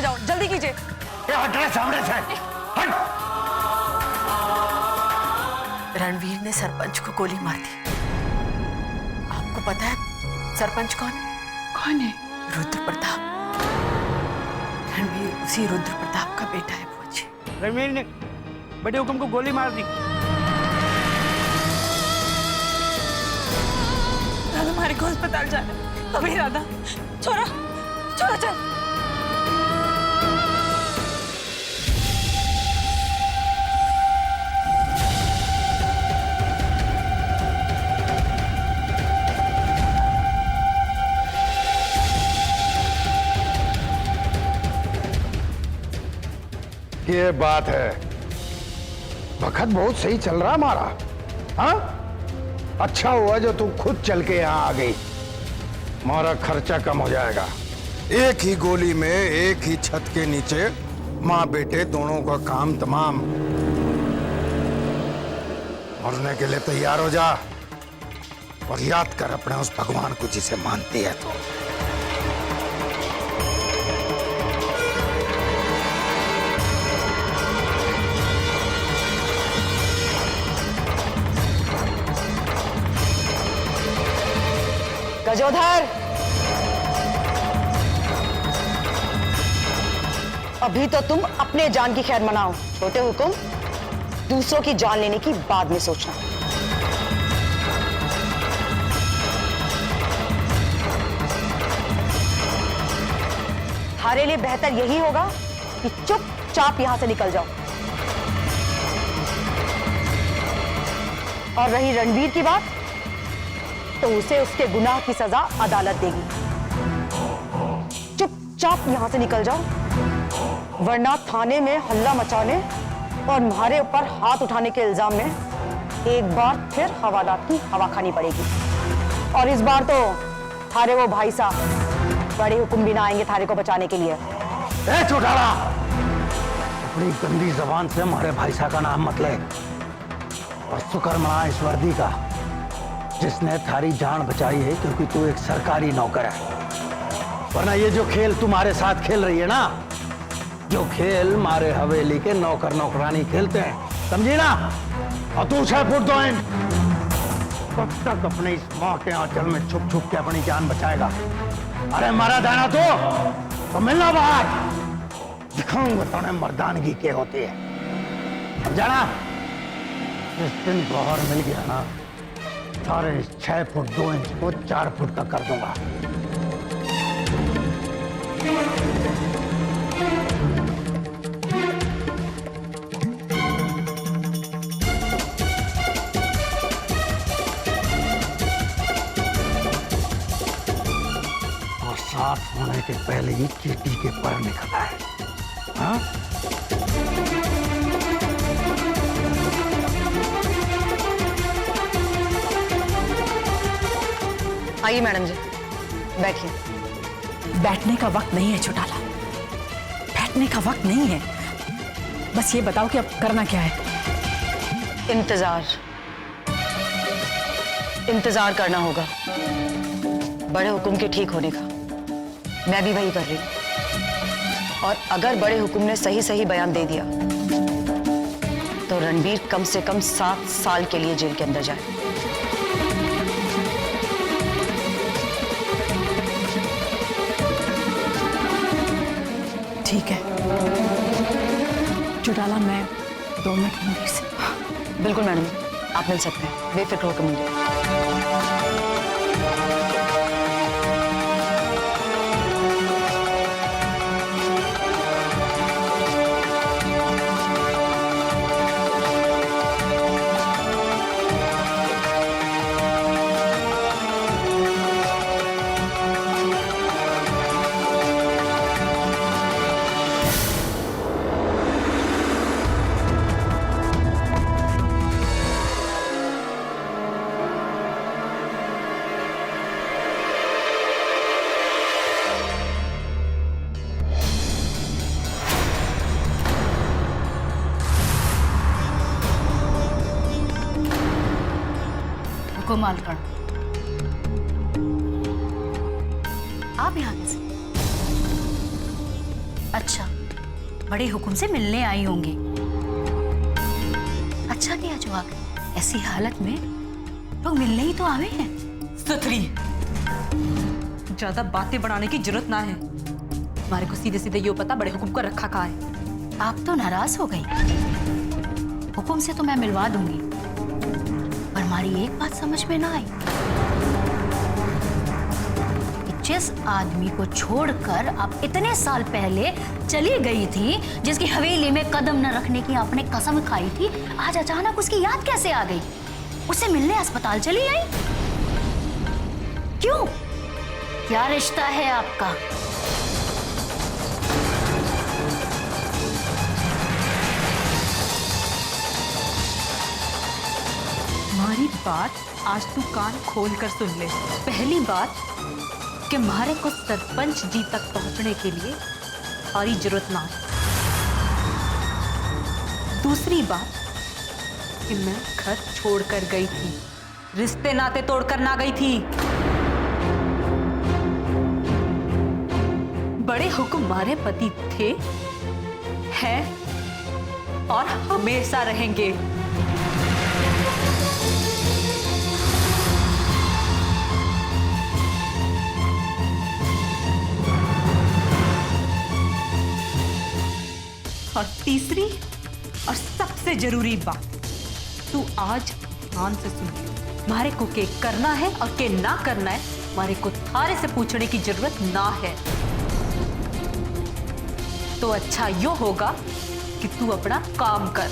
जाओ, जल्दी कीजिए। हट रहे सामने से, हट। रणवीर ने सरपंच को गोली मार दी। आपको पता है सरपंच कौन है? कौन है? रुद्र प्रताप। रणवीर उसी रुद्र प्रताप का बेटा है बुआ जी। रणवीर ने बड़े हुक्म को गोली मार दी। राधा, हमारे को अस्पताल जाना है। अभी राधा, छोरा, छोरा चल। ये बात है, वक्त बहुत सही चल रहा हमारा। हाँ, अच्छा हुआ जो तू खुद चल के यहाँ आ गई, हमारा खर्चा कम हो जाएगा। एक ही गोली में एक ही छत के नीचे माँ बेटे दोनों का काम तमाम। मरने के लिए तैयार हो जा और याद कर अपने उस भगवान को जिसे मानती है तो। गजोधर, अभी तो तुम अपने जान की खैर मनाओ। छोटे हुकुम, दूसरों की जान लेने की बाद में सोचना। हमारे लिए बेहतर यही होगा कि चुपचाप यहां से निकल जाओ। और रही रणवीर की बात, तो उसे उसके गुनाह की सजा अदालत देगी। चुपचाप यहां से निकल जाओ, वरना थाने में हल्ला मचाने और तुम्हारे ऊपर हाथ उठाने के इल्जाम में एक बार फिर हवालात की हवा खानी पड़ेगी। और इस बार तो थारे वो भाई साहब बड़े हुक्म भी ना आएंगे थारे को बचाने के लिए। ए चौटाला, अपनी गंदी जबान से हमारे भाई साहब का नाम मत ले। और शुक्र मना इस वर्दी का जिसने थारी जान बचाई है, क्योंकि तू एक सरकारी नौकर है। वरना ये जो खेल तुम्हारे साथ खेल रही है ना, जो खेल हमारे हवेली के नौकर नौकरानी खेलते हैं, समझी ना? और तू 6 फुट 2 इंच कब तक अपने इस माँ के आंचल में छुप छुप के अपनी जान बचाएगा? अरे मारा दाना तो मिलना बाहर, दिखाऊंगा तुम्हें मर्दानगी के होती है। समझा? जिस दिन बाहर मिल गया ना, सारे 6 फुट 2 इंच को 4 फुट का कर दूंगा। और साफ होने के पहले ही चीटी के पर निकला है। हाँ? आइए मैडम जी, बैठिए। बैठने का वक्त नहीं है चौटाला, बैठने का वक्त नहीं है। बस ये बताओ कि अब करना क्या है? इंतजार करना होगा बड़े हुकुम के ठीक होने का। मैं भी वही कर रही हूं। और अगर बड़े हुकुम ने सही सही बयान दे दिया तो रणवीर कम से कम 7 साल के लिए जेल के अंदर जाए। ठीक है चौटाला, मैं 2 मिनट मंदिर से। बिल्कुल मैडम, आप मिल सकते हैं, बेफिक्र होकर मिलिए। मालकण, आप यहाँ कैसे? अच्छा, बड़े हुक्म से मिलने आई होंगी। अच्छा किया जो आ गए। ऐसी हालत में लोग मिलने ही तो आवे हैं। सुथरी, ज्यादा बातें बढ़ाने की जरूरत ना है। हमारे को सीधे सीधे यो पता बड़े हुक्म को रखा कहाँ है। आप तो नाराज हो गई। हुक्म से तो मैं मिलवा दूंगी, पर हमारी एक बात समझ में ना आई कि जिस आदमी को छोड़कर आप इतने साल पहले चली गई थी, जिसकी हवेली में कदम न रखने की आपने कसम खाई थी, आज अचानक उसकी याद कैसे आ गई? उससे मिलने अस्पताल चली आई? क्यों? क्या रिश्ता है आपका? हमारी बात आज तू कान खोल कर सुन ले। पहली बात कि हमारे को सरपंच जी तक पहुंचने के लिए हमारी जरूरत ना है। दूसरी बात कि मैं घर छोड़कर गई थी, रिश्ते नाते तोड़कर ना गई थी। बड़े हुक्म हमारे पति थे, हैं और हमेशा रहेंगे। और तीसरी और सबसे जरूरी बात, तू आज ध्यान से सुन। हमारे को के करना है और के ना करना है, हमारे को थारे से पूछने की जरूरत ना है। तो अच्छा यो होगा कि तू अपना काम कर।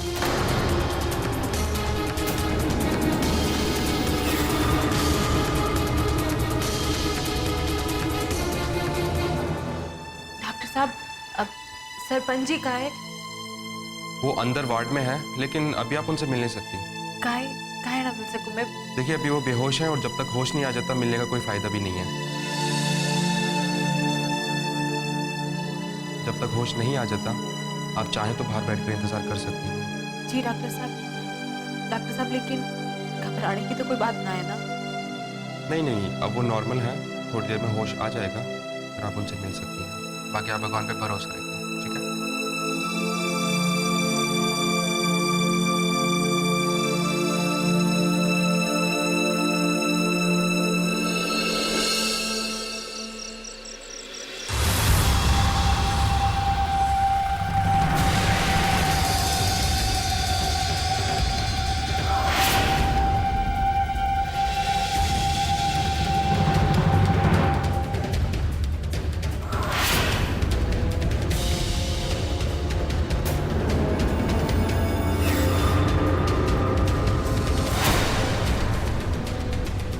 डॉक्टर साहब, अब सरपंच जी कहाँ है? वो अंदर वार्ड में है, लेकिन अभी आप उनसे मिल नहीं सकती। काहे ना मिल सकूं मैं? देखिए, अभी वो बेहोश हैं और जब तक होश नहीं आ जाता मिलने का कोई फायदा भी नहीं है। जब तक होश नहीं आ जाता आप चाहें तो बाहर बैठकर इंतजार कर सकती हैं। जी डॉक्टर साहब, लेकिन घबराने की तो कोई बात ना है ना? नहीं नहीं, अब वो नॉर्मल है, थोड़ी देर में होश आ जाएगा, फिर आप उनसे मिल सकती हैं। बाकी आप भगवान पे भरोसा रखिए, ठीक है?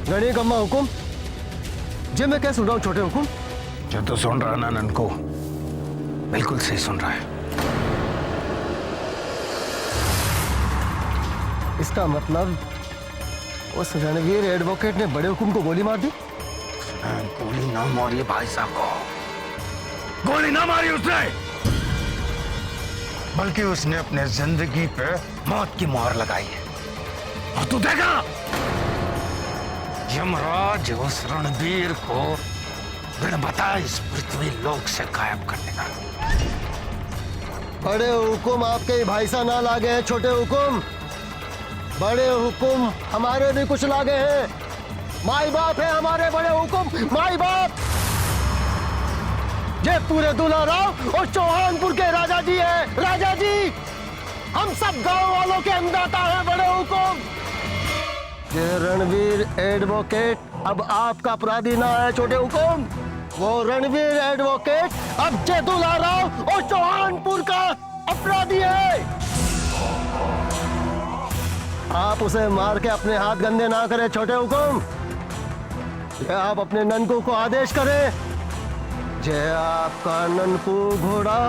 गणी कम्मा हुकुम जे मैं क्या सुन रहा हूँ छोटे हुकुम? जो तो सुन रहा ना ननको, बिल्कुल सही सुन रहा है। इसका मतलब उस रणवीर एडवोकेट ने बड़े हुकुम को गोली मार दी? गोली ना मारी भाई साहब को, गोली ना मारी उसने, बल्कि उसने अपने जिंदगी पे मौत की मोहर लगाई है। और तू देखा, यमराज उस रणवीर को बिन बताए इस पृथ्वी लोक से गायब करने का। बड़े हुकुम आपके ही भाई सा ना लागे हैं छोटे हुकुम, बड़े हुकुम हमारे भी कुछ लागे हैं। माई बाप है हमारे बड़े हुकुम, माई बाप। ये पूरे दुलाराव और चौहानपुर के राजा जी है, राजा जी। हम सब गांव वालों के अन्नदाता हैं बड़े हुकुम। ये रणवीर एडवोकेट अब आपका अपराधी ना है छोटे हुकुम, वो रणवीर एडवोकेट अब जयदुलाराव और चौहानपुर का अपराधी है। आप उसे मार के अपने हाथ गंदे ना करें छोटे हुकुम। ये आप अपने ननकू को आदेश करें, जे आपका ननकू घोड़ा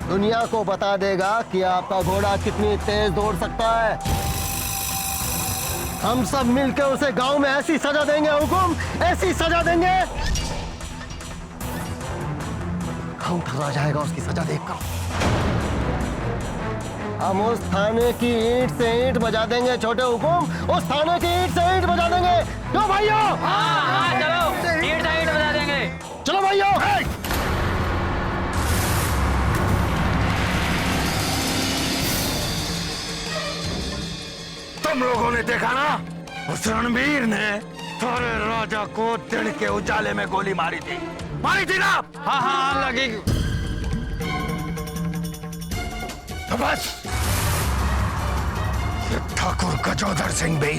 दुनिया को बता देगा कि आपका घोड़ा कितनी तेज दौड़ सकता है। हम सब मिलकर उसे गांव में ऐसी सजा देंगे हुकुम, ऐसी सजा देंगे, गांव थर्रा जाएगा उसकी सजा देखकर। हम उस थाने की ईंट से ईंट बजा देंगे छोटे हुकुम, उस थाने की ईंट से ईंट बजा देंगे। क्यों भाइयों? चलो ईंट से ईंट बजा देंगे। चलो भाइयों। तुम लोगों ने देखा ना, उस रणवीर ने सारे राजा को दिन के उजाले में गोली मारी थी ना? हाँ हाँ लगी। तो बस ये ठाकुर गजोदर सिंह भी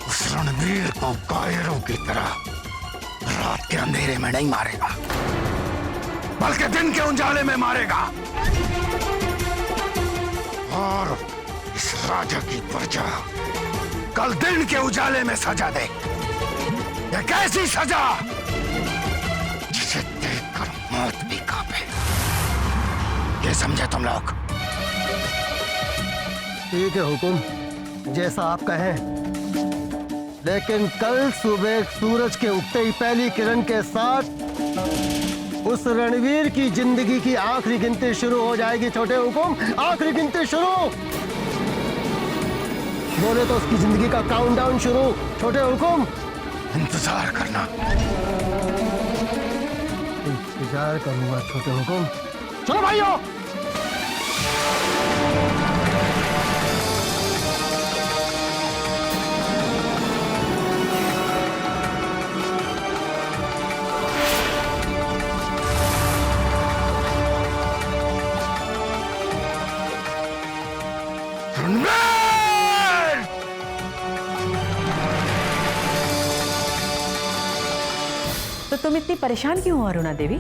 उस रणवीर को कायरों की तरह रात के अंधेरे में नहीं मारेगा, बल्कि दिन के उजाले में मारेगा। और इस राजा की प्रजा कल दिन के उजाले में सजा दे। ये कैसी सजा जिसे देखकर मौत भी कांपे। ये समझे तुम लोग? ठीक है हुकुम, जैसा आप कहें। लेकिन कल सुबह सूरज के उगते ही पहली किरण के साथ उस रणवीर की जिंदगी की आखिरी गिनती शुरू हो जाएगी। छोटे हुकुम, आखिरी गिनती शुरू। बोले तो उसकी जिंदगी का काउंटडाउन शुरू। छोटे हुकुम, इंतजार करना। इंतजार करूंगा छोटे हुकुम। चलो भाइयों। तो तुम इतनी परेशान क्यों हो अरुणा देवी?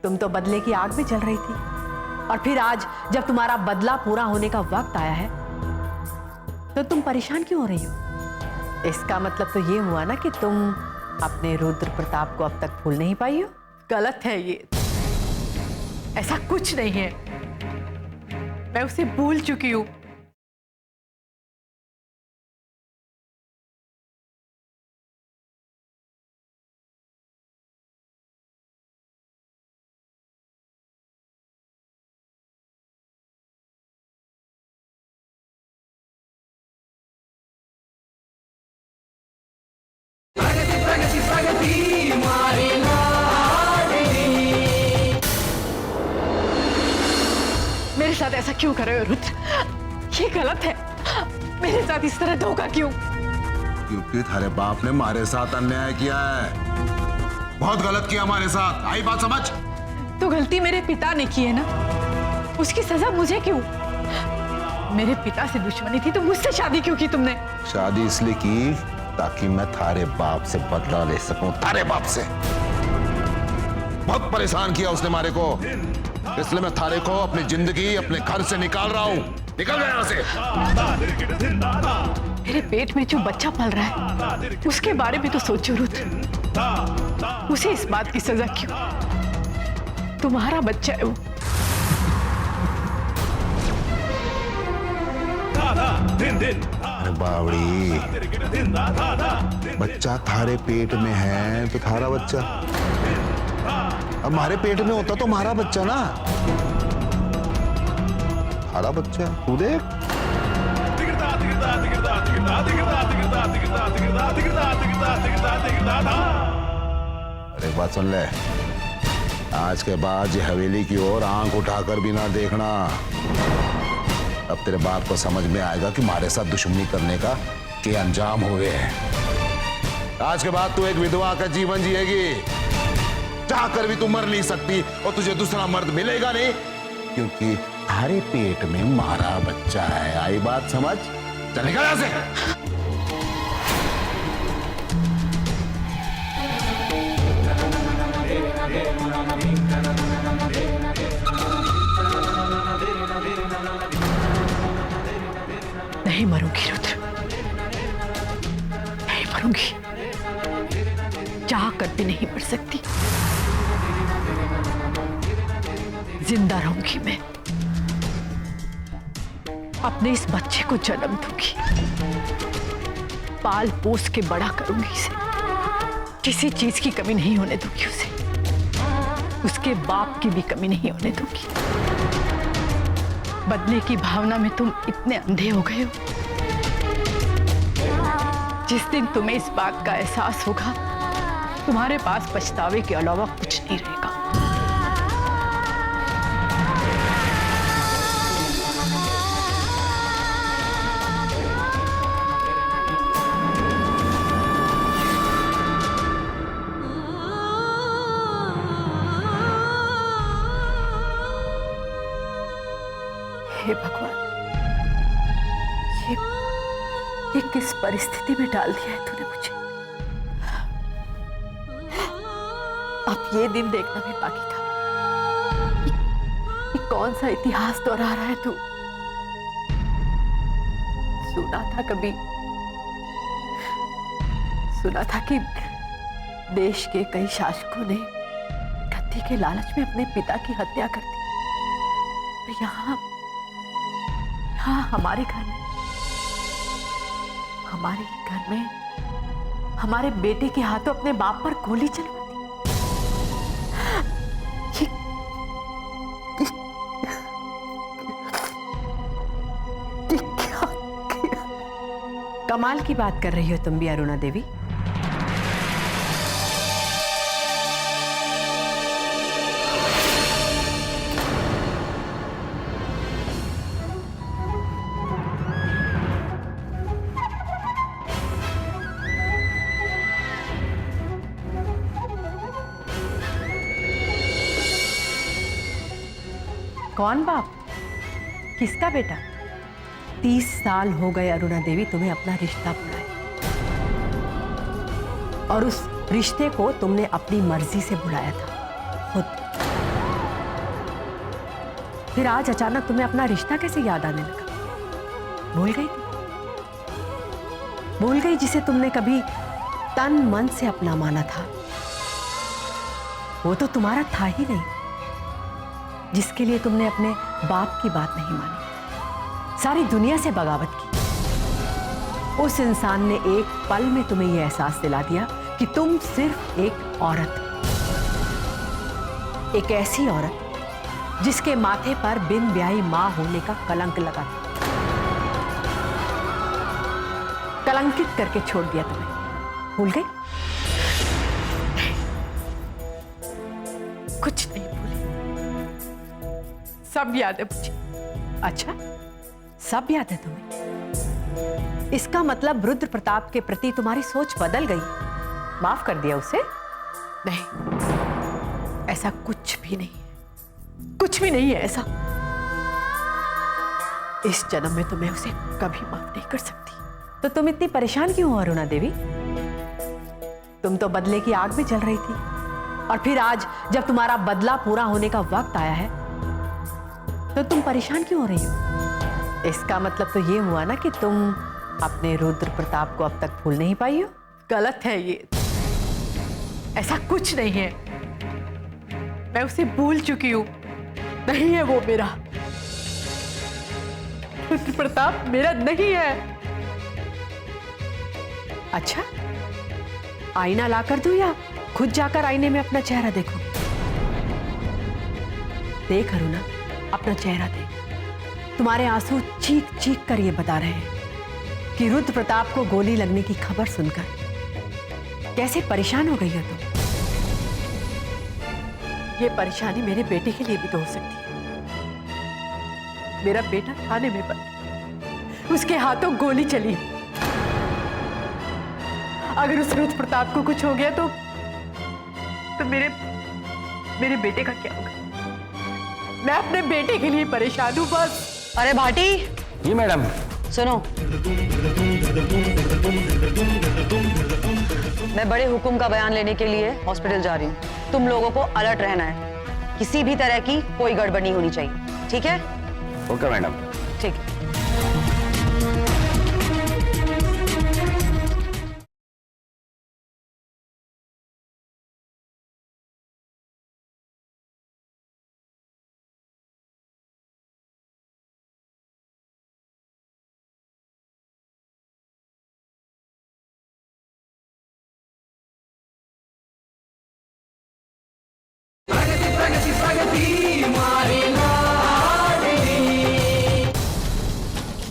तुम तो बदले की आग में जल रही थी, और फिर आज जब तुम्हारा बदला पूरा होने का वक्त आया है तो तुम परेशान क्यों हो रही हो? इसका मतलब तो ये हुआ ना कि तुम अपने रुद्र प्रताप को अब तक भूल नहीं पाई हो। गलत है ये, ऐसा कुछ नहीं है। मैं उसे भूल चुकी हूं। मेरे साथ ऐसा क्यों कर रहे हो रुद्र? ये गलत है। मेरे साथ इस तरह धोखा क्यों? क्योंकि थारे बाप ने हमारे साथ अन्याय किया है, बहुत गलत किया हमारे साथ। आई बात समझ? तो गलती मेरे पिता ने की है ना, उसकी सजा मुझे क्यों? मेरे पिता से दुश्मनी थी तो मुझसे शादी क्यों की तुमने? शादी इसलिए की ताकि मैं थारे बाप से बदला ले सकूं। थारे बाप से बहुत परेशान किया उसने हमारे को, इसलिए मैं थारे को अपनी जिंदगी अपने घर से निकाल रहा हूं। निकल गया यहाँ से। मेरे पेट में जो बच्चा पल रहा है उसके बारे में तो सोचो रुद्र। उसे इस बात की सजा क्यों? तुम्हारा बच्चा है वो। अरे बावड़ी, बच्चा थारे पेट में है तो थारा बच्चा, अब हमारे पेट में होता तो हमारा बच्चा ना। थारा बच्चा तू देख। अरे बात सुन ले, आज के बाद ये हवेली की ओर आंख उठाकर भी ना देखना। अब तेरे बाप को समझ में आएगा कि हमारे साथ दुश्मनी करने का क्या अंजाम हुए हैं। आज के बाद तू एक विधवा का जीवन जिएगी, चाहकर भी तू मर नहीं सकती और तुझे दूसरा मर्द मिलेगा नहीं, क्योंकि हमारे पेट में हमारा बच्चा है। आई बात समझ? चल निकल यहां से। नहीं मरूंगी रुद्र, नहीं मरूंगी, चाह कर भी नहीं मर सकती। जिंदा रहूंगी मैं, अपने इस बच्चे को जन्म दूंगी, पाल पोस के बड़ा करूंगी इसे, किसी चीज की कमी नहीं होने दूंगी उसे, उसके बाप की भी कमी नहीं होने दूंगी। बदले की भावना में तुम इतने अंधे हो गए हो, जिस दिन तुम्हें इस बात का एहसास होगा तुम्हारे पास पछतावे के अलावा कुछ नहीं रहेगा। हे भगवान, ये किस परिस्थिति में डाल दिया है तूने मुझे। अब ये दिन देखना भी बाकी था। ये कौन सा इतिहास दोहरा रहा है तू। सुना था कि देश के कई शासकों ने गद्दी के लालच में अपने पिता की हत्या कर दी। तो यहाँ हमारे घर में हमारे बेटे के हाथों अपने बाप पर गोली चलवा दी। कमाल की बात कर रही हो तुम भी अरुणा देवी। कौन बाप? किसका बेटा? 30 साल हो गए अरुणा देवी तुम्हें अपना रिश्ता बुलाए, और उस रिश्ते को तुमने अपनी मर्जी से बुलाया था खुद। फिर आज अचानक तुम्हें अपना रिश्ता कैसे याद आने लगा? भूल गई तुम? भूल गई जिसे तुमने कभी तन मन से अपना माना था? वो तो तुम्हारा था ही नहीं, जिसके लिए तुमने अपने बाप की बात नहीं मानी, सारी दुनिया से बगावत की। उस इंसान ने एक पल में तुम्हें यह एहसास दिला दिया कि तुम सिर्फ एक औरत, एक ऐसी औरत जिसके माथे पर बिन ब्याही मां होने का कलंक लगा था। कलंकित करके छोड़ दिया तुम्हें। भूल गई? कुछ नहीं भूली, सब याद है मुझे। अच्छा, सब याद है तुम्हें? इसका मतलब रुद्र प्रताप के प्रति तुम्हारी सोच बदल गई, माफ कर दिया उसे? नहीं, ऐसा कुछ भी नहीं है, कुछ भी नहीं है ऐसा। इस जन्म में तो मैं उसे कभी माफ नहीं कर सकती। तो तुम इतनी परेशान क्यों हो अरुणा देवी? तुम तो बदले की आग में जल रही थी, और फिर आज जब तुम्हारा बदला पूरा होने का वक्त आया है तो तुम परेशान क्यों हो रही हो? इसका मतलब तो ये हुआ ना कि तुम अपने रुद्र प्रताप को अब तक भूल नहीं पाई हो। गलत है ये, ऐसा कुछ नहीं है। मैं उसे भूल चुकी हूं, नहीं है वो मेरा। रुद्र प्रताप मेरा नहीं है। अच्छा, आईना ला कर दूं या खुद जाकर आईने में अपना चेहरा देखो? देख अरुणा, अपना चेहरा देख। तुम्हारे आंसू चीख चीख कर ये बता रहे हैं कि रुद्र प्रताप को गोली लगने की खबर सुनकर कैसे परेशान हो गई हो तुम। ये परेशानी मेरे बेटे के लिए भी तो हो सकती है। मेरा बेटा थाने में बंद, उसके हाथों गोली चली। अगर उस रुद्र प्रताप को कुछ हो गया तो मेरे बेटे का क्या होगा? मैं अपने बेटे के लिए परेशान हूं बस। अरे भाटी। जी मैडम। सुनो, मैं बड़े हुक्म का बयान लेने के लिए हॉस्पिटल जा रही हूँ। तुम लोगों को अलर्ट रहना है, किसी भी तरह की कोई गड़बड़ नहीं होनी चाहिए, ठीक है? Okay madam. ठीक है।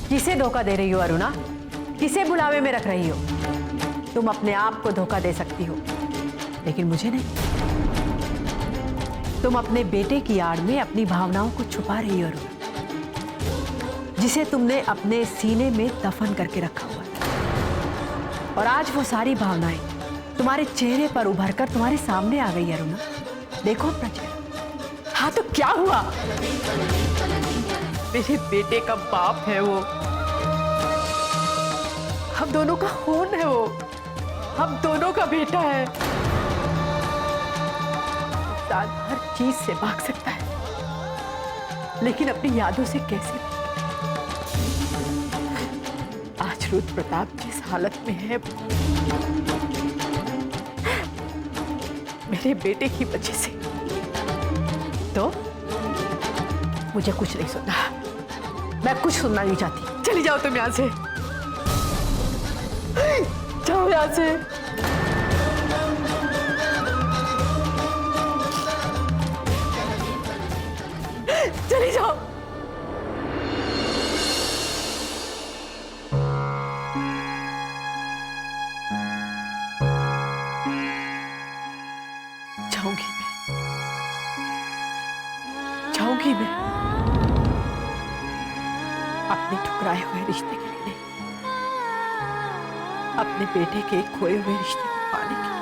किसे धोखा दे रही हो अरुणा? किसे बुलावे में रख रही हो? तुम अपने आप को धोखा दे सकती हो, लेकिन मुझे नहीं। तुम अपने बेटे की आड़ में अपनी भावनाओं को छुपा रही हो अरुणा, जिसे तुमने अपने सीने में दफन करके रखा हुआ है। और आज वो सारी भावनाएं तुम्हारे चेहरे पर उभर कर तुम्हारे सामने आ गई अरुणा। देखो अपना चेहरा। हाँ तो क्या हुआ? मेरे बेटे का बाप है वो, हम दोनों का खून है वो, हम दोनों का बेटा है। इंसान हर चीज से भाग सकता है, लेकिन अपनी यादों से कैसे? आज रुद्र प्रताप जिस हालत में है मेरे बेटे की वजह से, तो मुझे कुछ नहीं सुनना, मैं कुछ सुनना नहीं चाहती। चली जाओ तुम यहां से, जाओ यहां से। चली जाओ। जाऊंगी मैं अपने ठुकराए हुए रिश्ते के लिए, अपने बेटे के खोए हुए रिश्ते को पाने के लिए।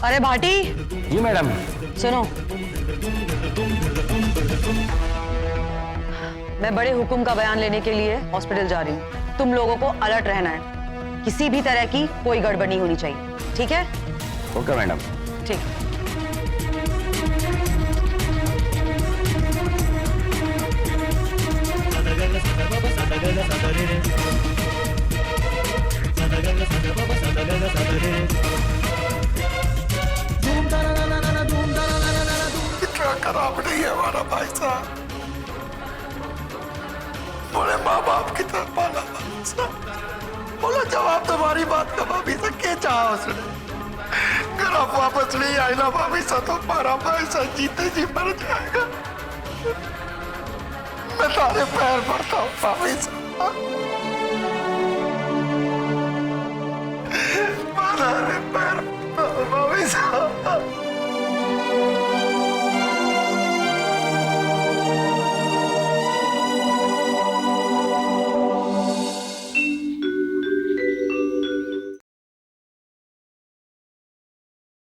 अरे भाटी, जी मैडम। सुनो, मैं बड़े हुक्म का बयान लेने के लिए हॉस्पिटल जा रही हूँ। तुम लोगों को अलर्ट रहना है, किसी भी तरह की कोई गड़बड़ नहीं होनी चाहिए, ठीक है? Okay madam. ठीक। क्या खराब नहीं है हमारा भाई साहब, बोले माँ बाप की तरह पाला भाई साहब। बोला जवाब तुम्हारी बात का भाभी से क्या चाहा उसने? अगर आप वापस नहीं आए ना भाभी साहब तो हमारा भाई साहब जीते जी मर जाएगा। मैं तारे पैर पड़ता हूँ भाभी साहब।